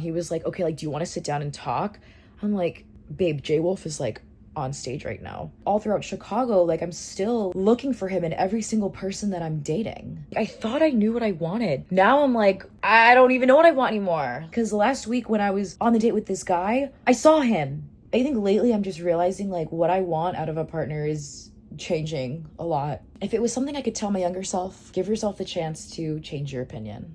He was like, okay, like, do you want to sit down and talk? I'm like, babe, J Wolf is like on stage right now. All throughout Chicago, like, I'm still looking for him in every single person that I'm dating. I thought I knew what I wanted. Now I'm like, I don't even know what I want anymore. Because last week when I was on the date with this guy, I saw him. I think lately I'm just realizing like what I want out of a partner is changing a lot. If it was something I could tell my younger self, give yourself the chance to change your opinion.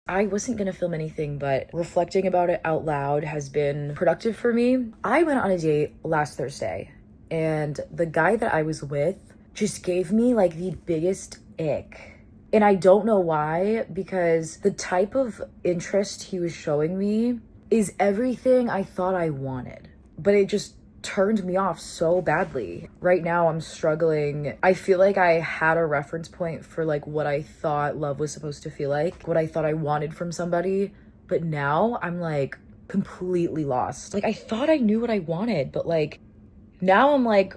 I wasn't gonna film anything, but reflecting about it out loud has been productive for me. I went on a date last Thursday, and the guy that I was with just gave me like the biggest ick. And I don't know why, because the type of interest he was showing me is everything I thought I wanted. But it just turned me off so badly. Right now I'm struggling. I feel like I had a reference point for like what I thought love was supposed to feel like, what I thought I wanted from somebody, but now I'm like completely lost. Like I thought I knew what I wanted, but like now I'm like,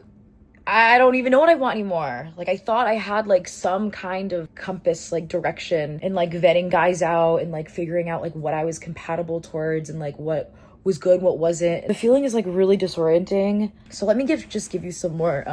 I don't even know what I want anymore. Like I thought I had like some kind of compass, like direction, and like vetting guys out and like figuring out like what I was compatible towards and like what was good, what wasn't. The feeling is like really disorienting. So let me just give you some more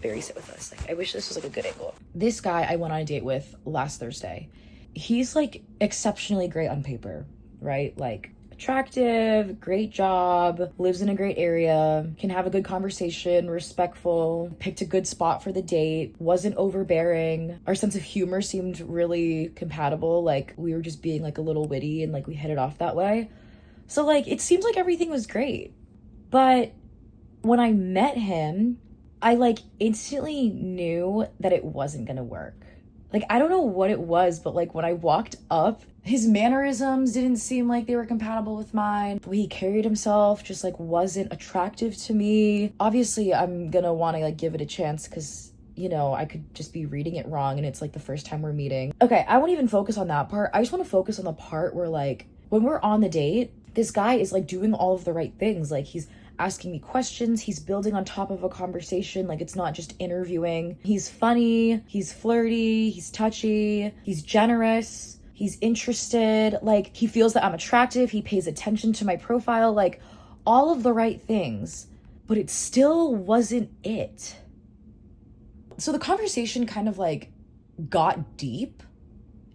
very sit with this. Like I wish this was like a good angle. This guy I went on a date with last Thursday. He's like exceptionally great on paper, right? Like attractive, great job, lives in a great area, can have a good conversation, respectful, picked a good spot for the date, wasn't overbearing. Our sense of humor seemed really compatible. Like we were just being like a little witty and like we hit it off that way. So like it seems like everything was great. But when I met him, I like instantly knew that it wasn't gonna work. Like I don't know what it was, but like when I walked up, his mannerisms didn't seem like they were compatible with mine. The way he carried himself just like wasn't attractive to me. Obviously I'm gonna want to like give it a chance because you know, I could just be reading it wrong and it's like the first time we're meeting. Okay, I won't even focus on that part. I just want to focus on the part where like when we're on the date, this guy is like doing all of the right things. Like he's asking me questions, he's building on top of a conversation, like it's not just interviewing. He's funny, he's flirty, he's touchy, he's generous, he's interested, like he feels that I'm attractive, he pays attention to my profile, like all of the right things. But it still wasn't it. So the conversation kind of like got deep.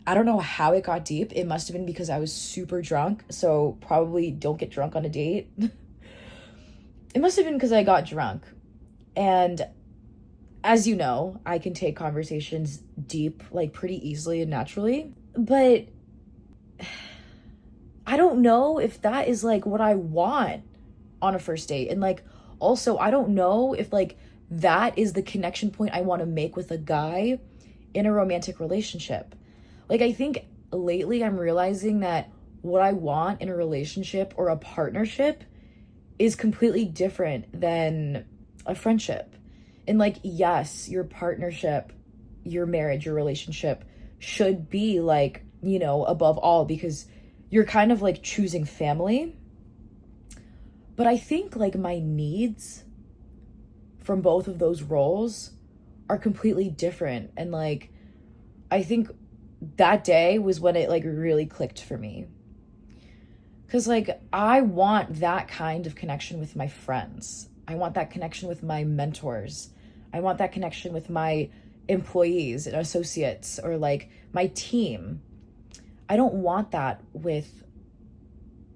I don't know how it got deep. It must have been because I was super drunk. So probably don't get drunk on a date. It must have been because I got drunk. And as you know, I can take conversations deep like pretty easily and naturally. But I don't know if that is like what I want on a first date. And like also I don't know if like that is the connection point I want to make with a guy in a romantic relationship. Like I think lately I'm realizing that what I want in a relationship or a partnership is completely different than a friendship. And like, yes, your partnership, your marriage, your relationship should be like, you know, above all because you're kind of like choosing family. But I think like my needs from both of those roles are completely different. And like, I think that day was when it like really clicked for me. Cause like, I want that kind of connection with my friends. I want that connection with my mentors. I want that connection with my employees and associates or like my team. I don't want that with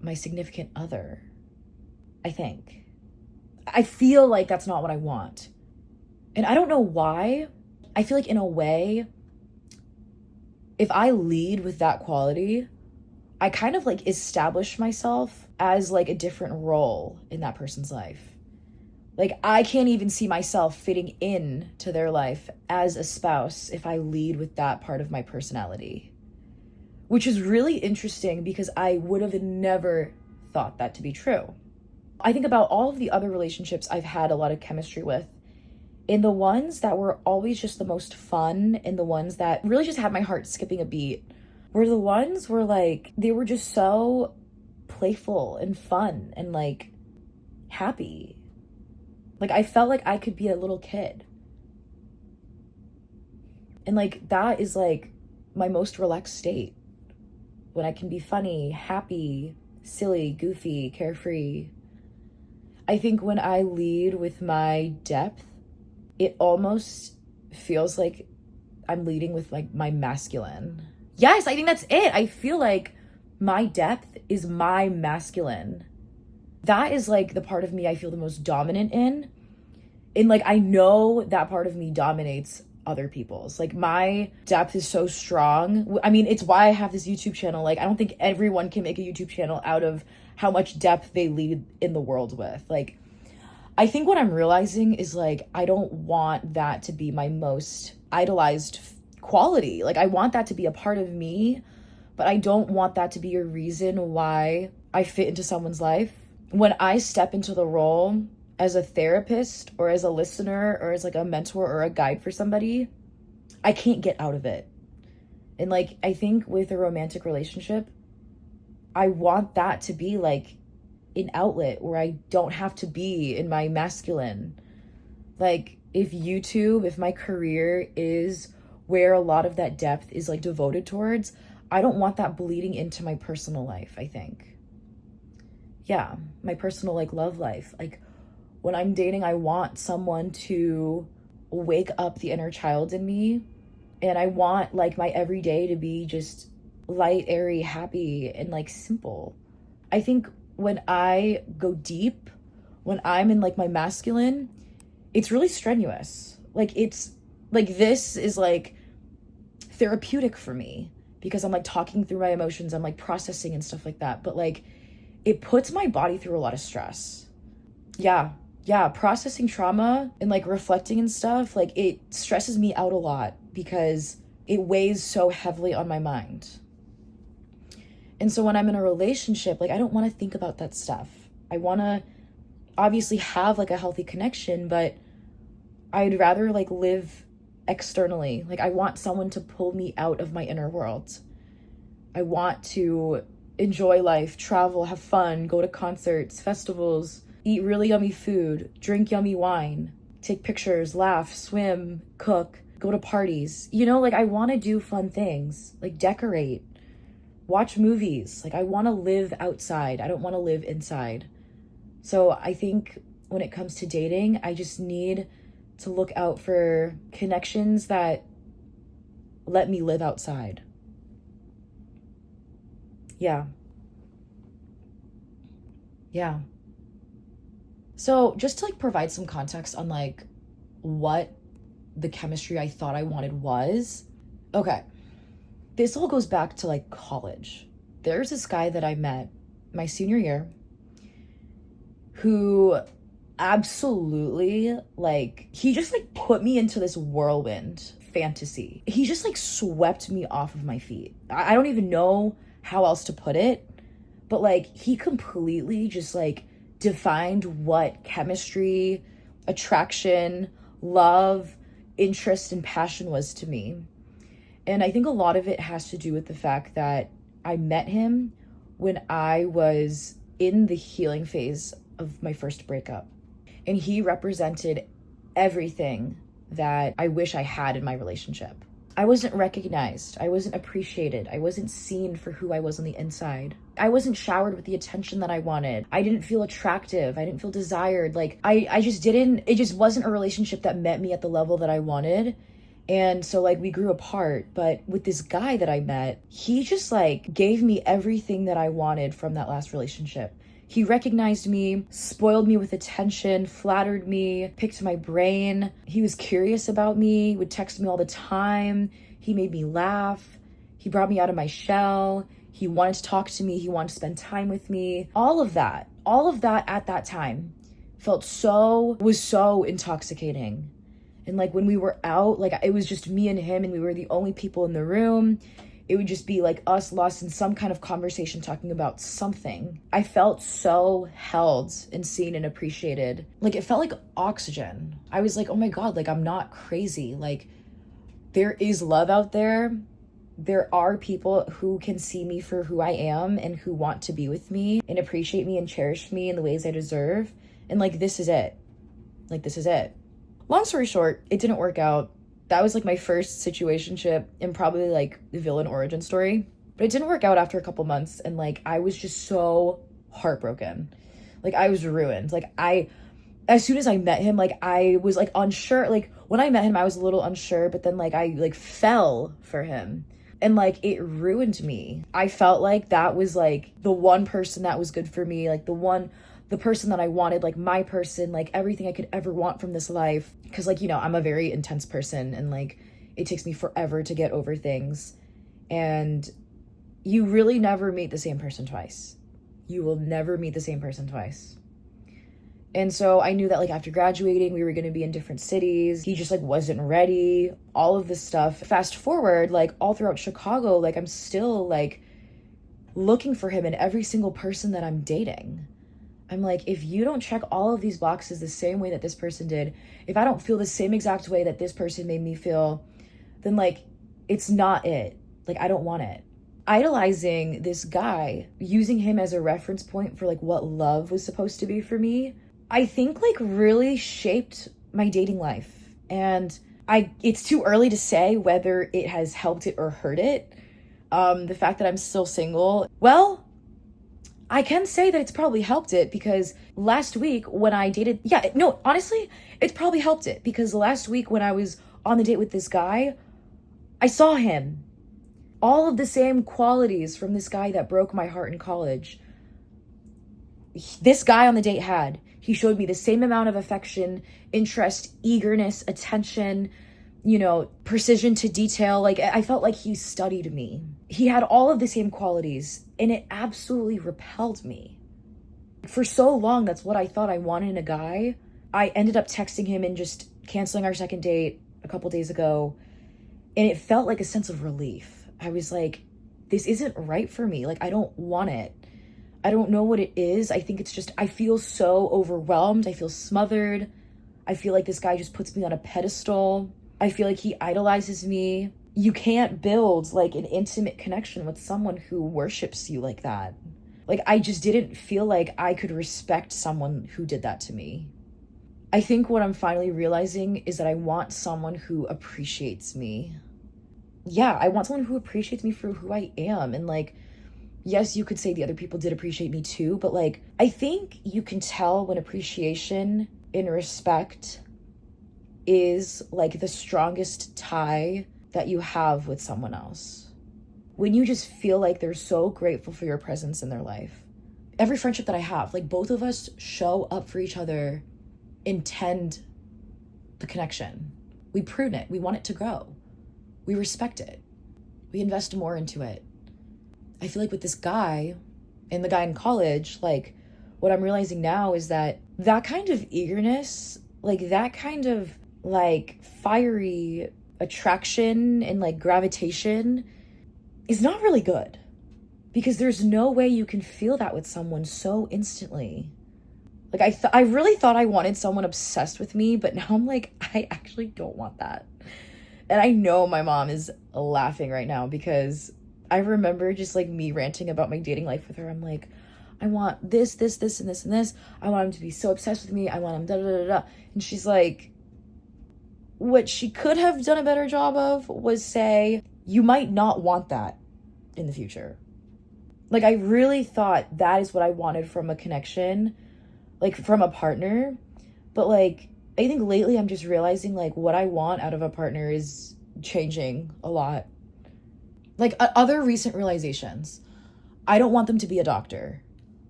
my significant other, I think. I feel like that's not what I want. And I don't know why. I feel like in a way, if I lead with that quality, I kind of like establish myself as like a different role in that person's life. Like I can't even see myself fitting in to their life as a spouse if I lead with that part of my personality. Which is really interesting because I would have never thought that to be true. I think about all of the other relationships I've had a lot of chemistry with. In the ones that were always just the most fun and the ones that really just had my heart skipping a beat were the ones where like they were just so playful and fun and like happy. Like I felt like I could be a little kid. And like that is like my most relaxed state. when I can be funny, happy, silly, goofy, carefree. I think when I lead with my depth, it almost feels like I'm leading with like my masculine. Yes, I think that's it. I feel like my depth is my masculine. That is like the part of me I feel the most dominant in. And like, I know that part of me dominates other people's. Like, my depth is so strong. I mean, it's why I have this YouTube channel. Like, I don't think everyone can make a YouTube channel out of how much depth they lead in the world with. Like, I think what I'm realizing is like, I don't want that to be my most idolized quality. Like, I want that to be a part of me, but I don't want that to be a reason why I fit into someone's life. When I step into the role as a therapist or as a listener or as like a mentor or a guide for somebody, I can't get out of it. And like, I think with a romantic relationship, I want that to be like an outlet where I don't have to be in my masculine. Like, if my career is where a lot of that depth is like devoted towards, I don't want that bleeding into my personal life, I think. Yeah, my personal like love life. Like, when I'm dating, I want someone to wake up the inner child in me. And I want like my everyday to be just light, airy, happy, and like simple. I think when I go deep, when I'm in like my masculine, it's really strenuous. Like, it's like, this is like therapeutic for me because I'm like talking through my emotions, I'm like processing and stuff like that. But like, it puts my body through a lot of stress. Yeah, processing trauma and like reflecting and stuff, like it stresses me out a lot because it weighs so heavily on my mind. And so when I'm in a relationship, like I don't want to think about that stuff. I want to obviously have like a healthy connection, but I'd rather like live externally. Like, I want someone to pull me out of my inner world. I want to enjoy life, travel, have fun, go to concerts, festivals, eat really yummy food, drink yummy wine, take pictures, laugh, swim, cook, go to parties. You know, like I want to do fun things, like decorate, watch movies. Like, I want to live outside. I don't want to live inside. So I think when it comes to dating, I just need to look out for connections that let me live outside. Yeah. So just to like provide some context on like what the chemistry I thought I wanted was, okay, this all goes back to like college. There's this guy that I met my senior year who absolutely like, he just like put me into this whirlwind fantasy. He just like swept me off of my feet. I don't even know how else to put it, but like he completely just like defined what chemistry, attraction, love, interest, and passion was to me. And I think a lot of it has to do with the fact that I met him when I was in the healing phase of my first breakup. And he represented everything that I wish I had in my relationship. I wasn't recognized. I wasn't appreciated. I wasn't seen for who I was on the inside. I wasn't showered with the attention that I wanted. I didn't feel attractive. I didn't feel desired. Like, I just didn't, it just wasn't a relationship that met me at the level that I wanted. And so like we grew apart, but with this guy that I met, he just like gave me everything that I wanted from that last relationship. He recognized me, spoiled me with attention, flattered me, picked my brain. He was curious about me, would text me all the time. He made me laugh. He brought me out of my shell. He wanted to talk to me. He wanted to spend time with me. All of that at that time was so intoxicating. And like when we were out, like it was just me and him and we were the only people in the room. It would just be like us lost in some kind of conversation talking about something. I felt so held and seen and appreciated. Like it felt like oxygen. I was like, oh my God, like I'm not crazy. Like there is love out there. There are people who can see me for who I am and who want to be with me and appreciate me and cherish me in the ways I deserve. And like, this is it. Like, this is it. Long story short, it didn't work out. That was like my first situationship and probably like the villain origin story. But it didn't work out after a couple months, and like I was just so heartbroken. Like I was ruined. Like as soon as I met him, like I was like unsure. Like when I met him, I was a little unsure, but then like I like fell for him. And like it ruined me. I felt like that was like the one person that was good for me, like the person that I wanted, like my person, like everything I could ever want from this life. Cause like, you know, I'm a very intense person and like it takes me forever to get over things. And you really never meet the same person twice. You will never meet the same person twice. And so I knew that like after graduating, we were going to be in different cities. He just like wasn't ready, all of this stuff. Fast forward, like all throughout Chicago, like I'm still like looking for him in every single person that I'm dating. I'm like, if you don't check all of these boxes the same way that this person did, if I don't feel the same exact way that this person made me feel, then like, it's not it. Like, I don't want it. Idolizing this guy, using him as a reference point for like what love was supposed to be for me, I think like really shaped my dating life. And it's too early to say whether it has helped it or hurt it. The fact that I'm still single, well, I can say that it's probably helped it because last week when I dated, honestly, it's probably helped it because last week when I was on the date with this guy, I saw him. All of the same qualities from this guy that broke my heart in college. This guy on the date had. He showed me the same amount of affection, interest, eagerness, attention, you know, precision to detail. Like, I felt like he studied me. He had all of the same qualities, and it absolutely repelled me. For so long, that's what I thought I wanted in a guy. I ended up texting him and just canceling our second date a couple days ago, and it felt like a sense of relief. I was like, this isn't right for me. Like, I don't want it. I don't know what it is. I think it's just, I feel so overwhelmed. I feel smothered. I feel like this guy just puts me on a pedestal. I feel like he idolizes me. You can't build like an intimate connection with someone who worships you like that. Like, I just didn't feel like I could respect someone who did that to me. I think what I'm finally realizing is that I want someone who appreciates me. Yeah, I want someone who appreciates me for who I am. And like, yes, you could say the other people did appreciate me too, but like, I think you can tell when appreciation and respect is like the strongest tie that you have with someone else. When you just feel like they're so grateful for your presence in their life. Every friendship that I have, like both of us show up for each other, intend the connection. We prune it. We want it to grow. We respect it. We invest more into it. I feel like with this guy and the guy in college, like what I'm realizing now is that kind of eagerness, like that kind of like fiery attraction and like gravitation is not really good because there's no way you can feel that with someone so instantly. Like I really thought I wanted someone obsessed with me, but now I'm like, I actually don't want that. And I know my mom is laughing right now because I remember just like me ranting about my dating life with her. I'm like, I want this, this, this, and this, and this. I want him to be so obsessed with me. I want him da, da, da, da. And she's like, what she could have done a better job of was say, you might not want that in the future. Like, I really thought that is what I wanted from a connection, like from a partner. But like, I think lately I'm just realizing like what I want out of a partner is changing a lot. Like other recent realizations. I don't want them to be a doctor.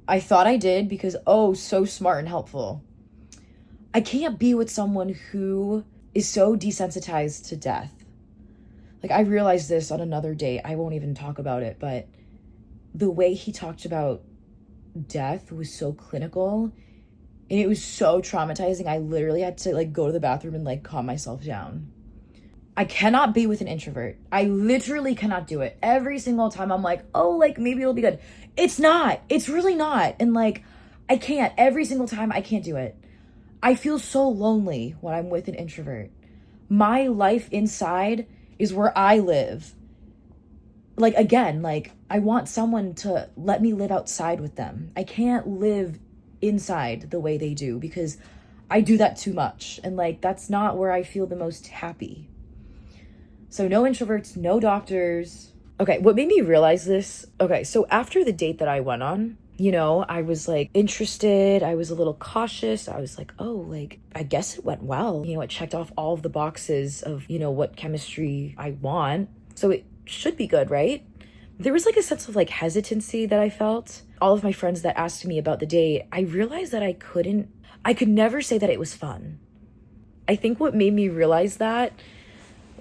I thought I did because, oh, so smart and helpful. I can't be with someone who is so desensitized to death. Like I realized this on another date. I won't even talk about it, but the way he talked about death was so clinical. And it was so traumatizing. I literally had to like go to the bathroom and like calm myself down. I cannot be with an introvert. I literally cannot do it. Every single time I'm like, oh, like maybe it'll be good. It's not. It's really not. And like, I can't. Every single time I can't do it. I feel so lonely when I'm with an introvert. My life inside is where I live. Like, again, like I want someone to let me live outside with them. I can't live inside the way they do because I do that too much. And like, that's not where I feel the most happy. So no introverts, no doctors. Okay, what made me realize this? Okay, so after the date that I went on, I was like interested. I was a little cautious. I was like, oh, like, I guess it went well. It checked off all of the boxes of, what chemistry I want. So it should be good, right? There was like a sense of like hesitancy that I felt. All of my friends that asked me about the date, I realized that I could never say that it was fun. I think what made me realize that,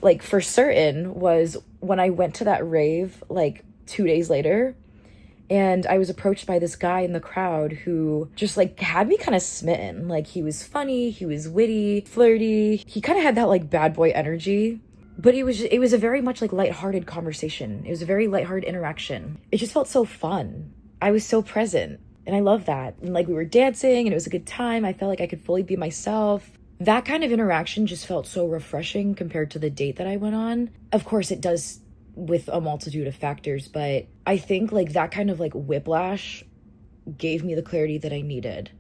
like, for certain, was when I went to that rave, like, 2 days later, and I was approached by this guy in the crowd who just, like, had me kind of smitten. Like, he was funny, he was witty, flirty. He kind of had that, like, bad boy energy. But it was a very much, like, lighthearted conversation. It was a very lighthearted interaction. It just felt so fun. I was so present, and I love that. And, like, we were dancing, and it was a good time. I felt like I could fully be myself. That kind of interaction just felt so refreshing compared to the date that I went on. Of course, it does with a multitude of factors, but I think like that kind of like whiplash gave me the clarity that I needed.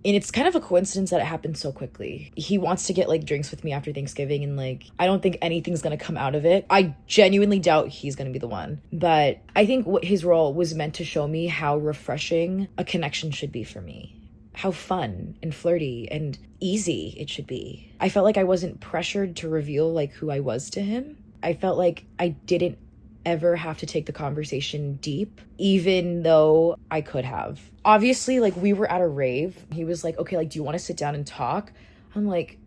And it's kind of a coincidence that it happened so quickly. He wants to get like drinks with me after Thanksgiving, and like I don't think anything's gonna come out of it. I genuinely doubt he's gonna be the one. But I think what his role was meant to show me how refreshing a connection should be for me. How fun and flirty and easy it should be. I felt like I wasn't pressured to reveal like who I was to him. I felt like I didn't ever have to take the conversation deep, even though I could have. Obviously, like, we were at a rave. He was like, okay, like, do you want to sit down and talk? I'm like,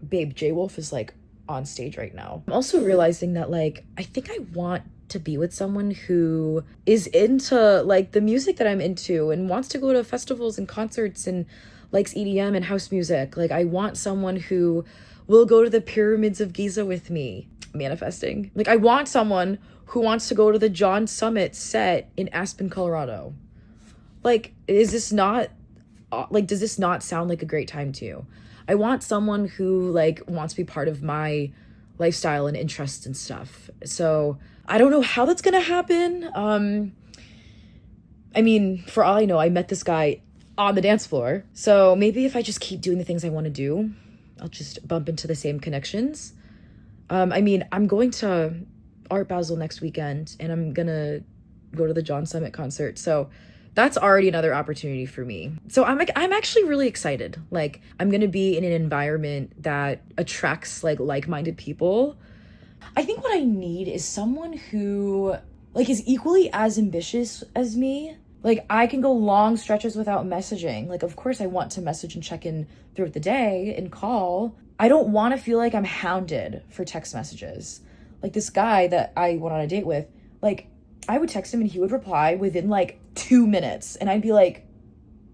babe, J Wolf is like on stage right now. I'm also realizing that like, I think I want to be with someone who is into like the music that I'm into and wants to go to festivals and concerts and likes EDM and house music. Like, I want someone who will go to the pyramids of Giza with me. Manifesting. Like, I want someone who wants to go to the John Summit set in Aspen, Colorado. Like, does this not sound like a great time to you? I want someone who like wants to be part of my lifestyle and interests and stuff. So I don't know how that's gonna happen. I mean, for all I know, I met this guy on the dance floor. So maybe if I just keep doing the things I want to do, I'll just bump into the same connections. I mean, I'm going to Art Basel next weekend, and I'm gonna go to the John Summit concert. So that's already another opportunity for me. So I'm actually really excited. Like, I'm gonna be in an environment that attracts like-minded people. I think what I need is someone who like is equally as ambitious as me. Like, I can go long stretches without messaging. Like, of course I want to message and check in throughout the day and call. I don't want to feel like I'm hounded for text messages. Like, this guy that I went on a date with, like, I would text him and he would reply within like 2 minutes. And I'd be like,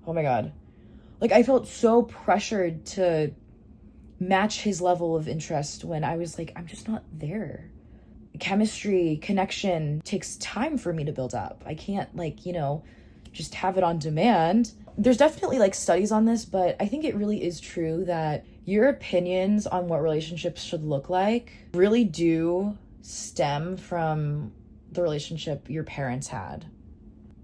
oh my God. Like, I felt so pressured to match his level of interest when I was like, I'm just not there. Chemistry, connection takes time for me to build up. I can't just have it on demand. There's definitely like studies on this, but I think it really is true that your opinions on what relationships should look like really do stem from the relationship your parents had.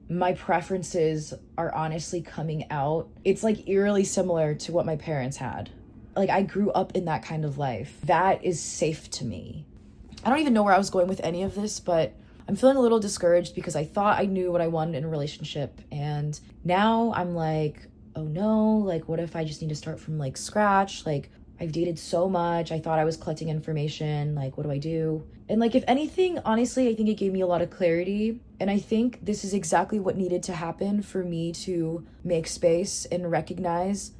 My preferences are honestly coming out. It's like eerily similar to what my parents had. Like, I grew up in that kind of life. That is safe to me. I don't even know where I was going with any of this, but I'm feeling a little discouraged because I thought I knew what I wanted in a relationship. And now I'm like, oh no, like, what if I just need to start from like scratch? Like, I've dated so much. I thought I was collecting information. Like, what do I do? And like, if anything, honestly, I think it gave me a lot of clarity. And I think this is exactly what needed to happen for me to make space and recognize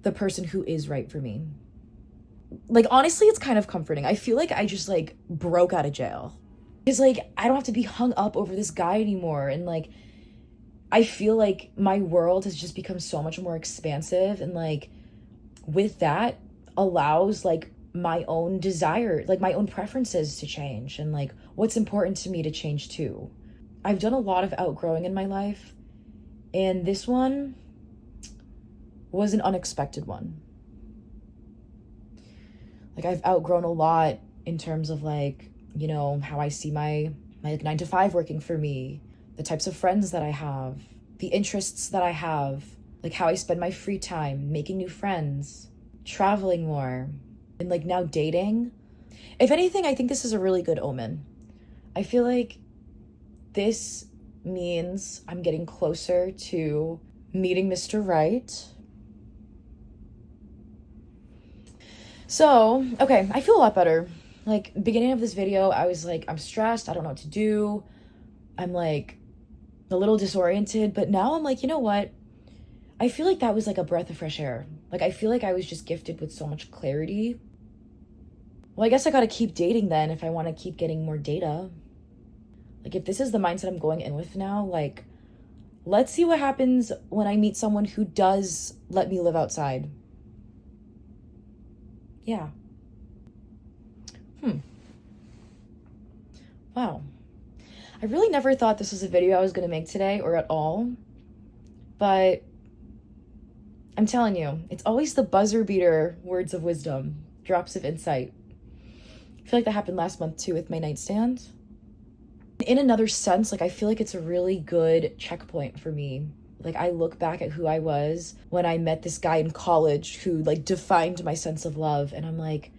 the person who is right for me. Like, honestly, it's kind of comforting. I feel like I just like broke out of jail. Because like, I don't have to be hung up over this guy anymore. And like, I feel like my world has just become so much more expansive. And like, with that allows like my own desire, like my own preferences to change. And like, what's important to me to change too. I've done a lot of outgrowing in my life. And this one was an unexpected one. Like, I've outgrown a lot in terms of like, how I see my like 9 to 5 working for me, the types of friends that I have, the interests that I have, like how I spend my free time, making new friends, traveling more, and like now dating. If anything, I think this is a really good omen. I feel like this means I'm getting closer to meeting Mr. Right. So, okay, I feel a lot better. Like, beginning of this video, I was like, I'm stressed, I don't know what to do. I'm like a little disoriented, but now I'm like, you know what? I feel like that was like a breath of fresh air. Like, I feel like I was just gifted with so much clarity. Well, I guess I gotta keep dating then if I want to keep getting more data. Like, if this is the mindset I'm going in with now, like, let's see what happens when I meet someone who does let me live outside. Yeah. Wow. I really never thought this was a video I was going to make today or at all. But I'm telling you, it's always the buzzer beater words of wisdom, drops of insight. I feel like that happened last month too with my nightstand. In another sense, like, I feel like it's a really good checkpoint for me. Like, I look back at who I was when I met this guy in college who like defined my sense of love, and I'm like,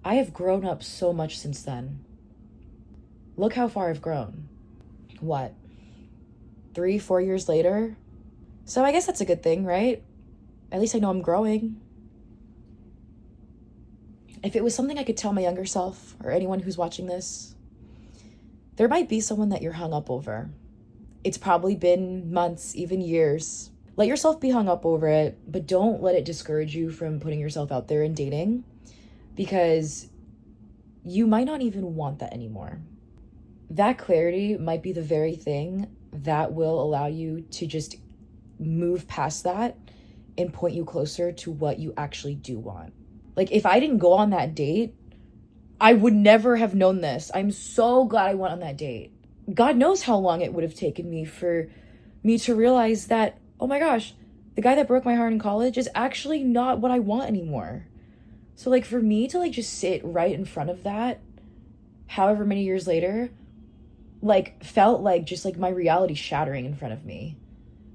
I have grown up so much since then. Look how far I've grown. What? 3-4 years later? So I guess that's a good thing, right? At least I know I'm growing. If it was something I could tell my younger self or anyone who's watching this, there might be someone that you're hung up over. It's probably been months, even years. Let yourself be hung up over it, but don't let it discourage you from putting yourself out there and dating, because you might not even want that anymore. That clarity might be the very thing that will allow you to just move past that and point you closer to what you actually do want. Like, if I didn't go on that date, I would never have known this. I'm so glad I went on that date. God knows how long it would have taken me for me to realize that, oh my gosh, the guy that broke my heart in college is actually not what I want anymore. So like, for me to like just sit right in front of that, however many years later, like, felt like just like my reality shattering in front of me.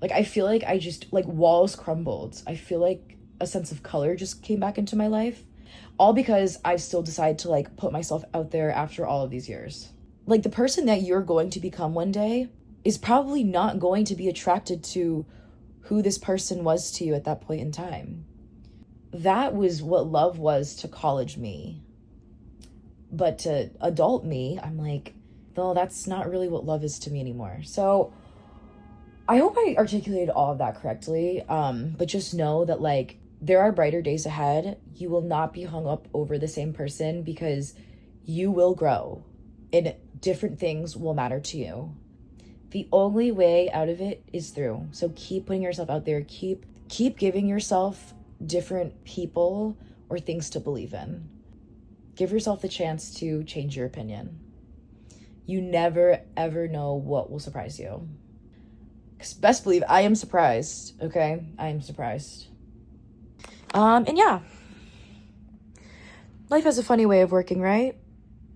Like, I feel like I just, like, walls crumbled. I feel like a sense of color just came back into my life. All because I've still decided to like put myself out there after all of these years. Like, the person that you're going to become one day is probably not going to be attracted to who this person was to you at that point in time. That was what love was to college me. But to adult me, I'm like, no, that's not really what love is to me anymore. So I hope I articulated all of that correctly. But just know that, like, there are brighter days ahead. You will not be hung up over the same person, because you will grow and different things will matter to you. The only way out of it is through. So keep putting yourself out there. Keep giving yourself different people or things to believe in. Give yourself the chance to change your opinion. You never, ever know what will surprise you. 'Cause best believe I am surprised, okay? I am surprised. And yeah. Life has a funny way of working, right?